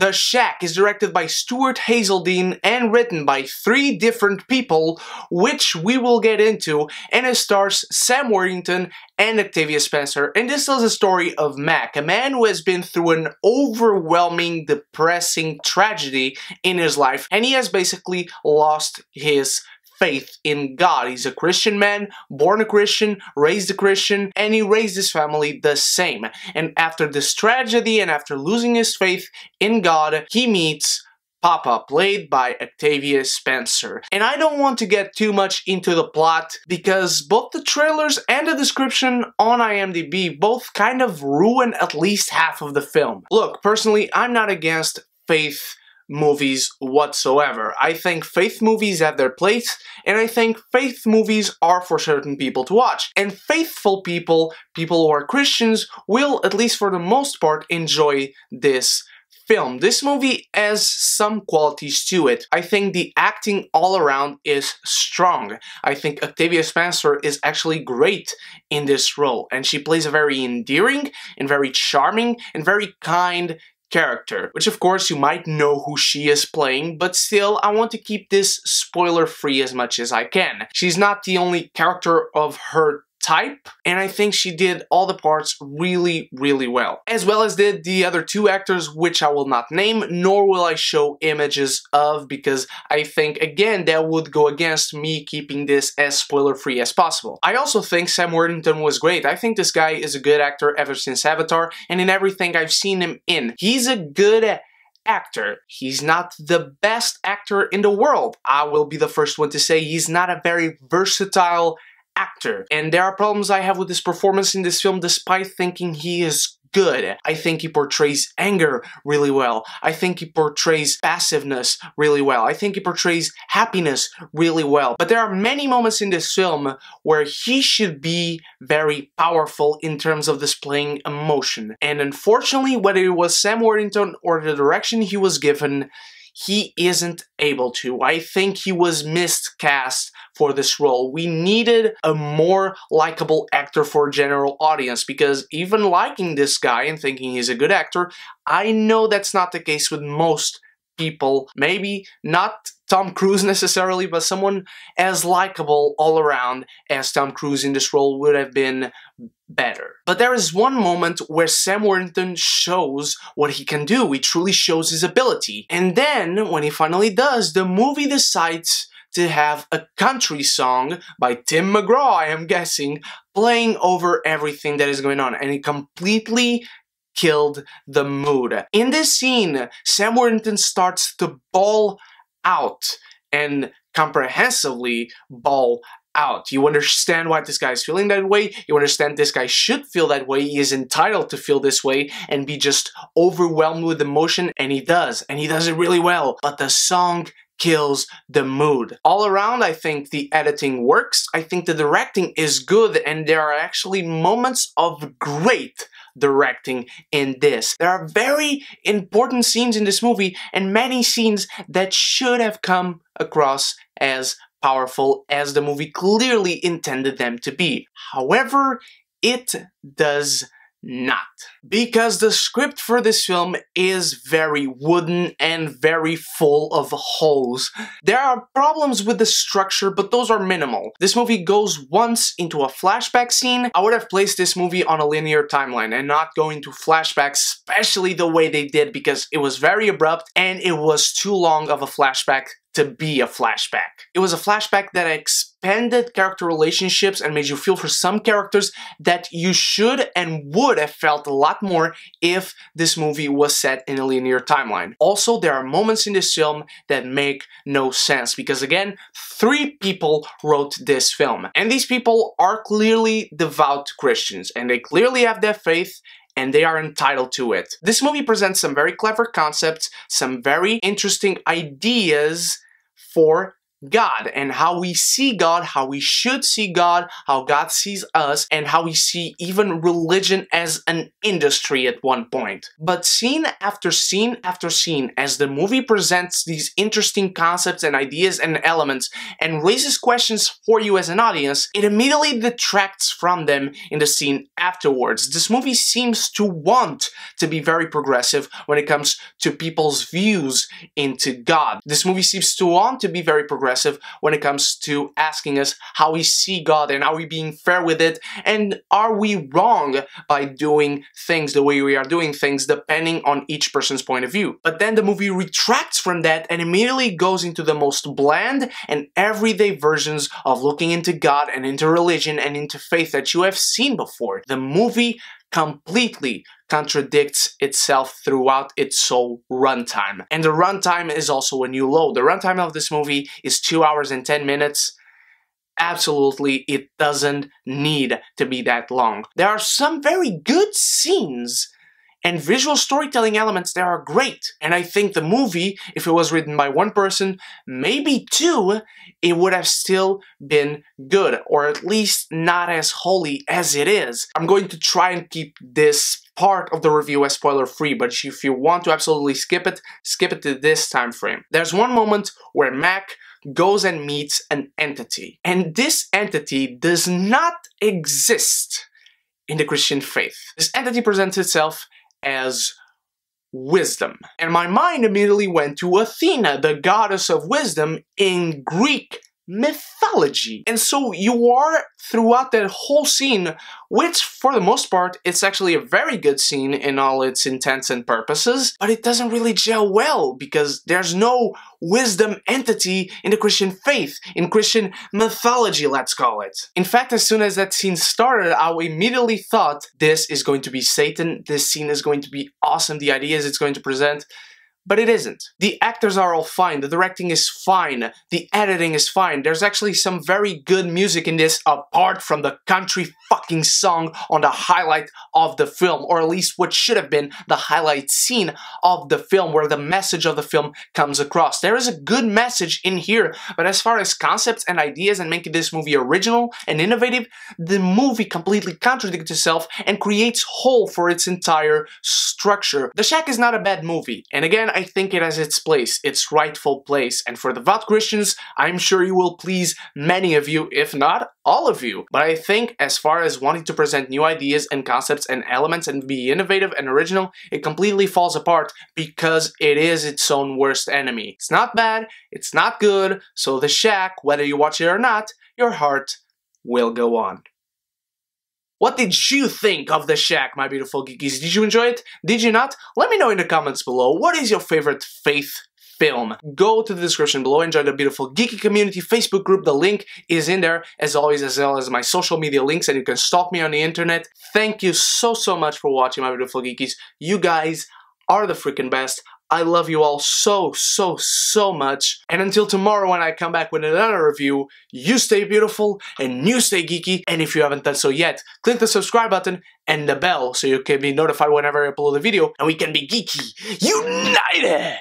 The Shack is directed by Stuart Hazeldine and written by 3 different people, which we will get into, and it stars Sam Worthington and Octavia Spencer, and this tells the story of Mac, a man who has been through an overwhelming, depressing tragedy in his life, and he has basically lost his faith in God. He's a Christian man, born a Christian, raised a Christian, and he raised his family the same. And after this tragedy and after losing his faith in God, he meets Papa, played by Octavia Spencer. And I don't want to get too much into the plot because both the trailers and the description on IMDb both kind of ruin at least half of the film. Look, personally, I'm not against faith movies whatsoever. I think faith movies have their place, and I think faith movies are for certain people to watch. And faithful people, people who are Christians, will, at least for the most part, enjoy this film. This movie has some qualities to it. I think the acting all around is strong. I think Octavia Spencer is actually great in this role, and she plays a very endearing and very charming and very kind character, which of course you might know who she is playing, but still I want to keep this spoiler free as much as I can. She's not the only character of her type, and I think she did all the parts really, really well. As well as did the other 2 actors, which I will not name, nor will I show images of, because I think, again, that would go against me keeping this as spoiler-free as possible. I also think Sam Worthington was great. I think this guy is a good actor ever since Avatar, and in everything I've seen him in. He's a good actor. He's not the best actor in the world. I will be the first one to say he's not a very versatile actor, and there are problems I have with his performance in this film despite thinking he is good. I think he portrays anger really well. I think he portrays passiveness really well. I think he portrays happiness really well. But there are many moments in this film where he should be very powerful in terms of displaying emotion. And unfortunately, whether it was Sam Worthington or the direction he was given, he isn't able to. I think he was miscast for this role. We needed a more likable actor for a general audience, because even liking this guy and thinking he's a good actor, I know that's not the case with most people. Maybe not Tom Cruise necessarily, but someone as likable all around as Tom Cruise in this role would have been better. But there is one moment where Sam Worthington shows what he can do. He truly shows his ability. And then, when he finally does, the movie decides to have a country song by Tim McGraw, I am guessing, playing over everything that is going on. And it completely killed the mood. In this scene, Sam Worthington starts to bawl out, and comprehensively bawl out. You understand why this guy is feeling that way. You understand this guy should feel that way. He is entitled to feel this way and be just overwhelmed with emotion, and he does it really well. But the song kills the mood. All around, I think the editing works. I think the directing is good, and there are actually moments of great directing in this. There are very important scenes in this movie, and many scenes that should have come across as powerful as the movie clearly intended them to be. However, it does not. Because the script for this film is very wooden and very full of holes. There are problems with the structure, but those are minimal. This movie goes once into a flashback scene. I would have placed this movie on a linear timeline and not go into flashbacks, especially the way they did, because it was very abrupt and it was too long of a flashback to be a flashback. It was a flashback that expanded character relationships and made you feel for some characters that you should and would have felt a lot more if this movie was set in a linear timeline. Also, there are moments in this film that make no sense, because again, 3 people wrote this film, and these people are clearly devout Christians, and they clearly have their faith, and they are entitled to it. This movie presents some very clever concepts, some very interesting ideas for God and how we see God, how we should see God, how God sees us, and how we see even religion as an industry at one point. But scene after scene after scene, as the movie presents these interesting concepts and ideas and elements and raises questions for you as an audience, it immediately detracts from them in the scene afterwards. This movie seems to want to be very progressive when it comes to people's views into God. This movie seems to want to be very progressive when it comes to asking us how we see God and are we being fair with it, and are we wrong by doing things the way we are doing things depending on each person's point of view. But then the movie retracts from that and immediately goes into the most bland and everyday versions of looking into God and into religion and into faith that you have seen before. The movie completely contradicts itself throughout its whole runtime. And the runtime is also a new low. The runtime of this movie is 2 hours and 10 minutes. Absolutely, it doesn't need to be that long. There are some very good scenes and visual storytelling elements that are great. And I think the movie, if it was written by one person, maybe two, it would have still been good, or at least not as holy as it is. I'm going to try and keep this part of the review as spoiler-free, but if you want to absolutely skip it to this time frame. There's one moment where Mac goes and meets an entity, and this entity does not exist in the Christian faith. This entity presents itself as wisdom. And my mind immediately went to Athena, the goddess of wisdom in Greek mythology. And so you are throughout that whole scene, which for the most part, it's actually a very good scene in all its intents and purposes, but it doesn't really gel well because there's no wisdom entity in the Christian faith, in Christian mythology, let's call it. In fact, as soon as that scene started, I immediately thought this is going to be Satan, this scene is going to be awesome, the ideas it's going to present. But it isn't. The actors are all fine, the directing is fine, the editing is fine. There's actually some very good music in this apart from the country fucking song on the highlight of the film, or at least what should have been the highlight scene of the film where the message of the film comes across. There is a good message in here, but as far as concepts and ideas and making this movie original and innovative, the movie completely contradicts itself and creates hole for its entire structure. The Shack is not a bad movie, and again, I think it has its place, its rightful place, and for devout Christians, I'm sure you will please many of you, if not all of you. But I think as far as wanting to present new ideas and concepts and elements and be innovative and original, it completely falls apart because it is its own worst enemy. It's not bad, it's not good, so The Shack, whether you watch it or not, your heart will go on. What did you think of The Shack, my beautiful geekies? Did you enjoy it? Did you not? Let me know in the comments below. What is your favorite faith film? Go to the description below and join the beautiful geeky community Facebook group. The link is in there, as always, as well as my social media links, and you can stalk me on the internet. Thank you so much for watching, my beautiful geekies. You guys are the freaking best. I love you all so much. And until tomorrow when I come back with another review, you stay beautiful and you stay geeky. And if you haven't done so yet, click the subscribe button and the bell so you can be notified whenever I upload a video and we can be geeky united!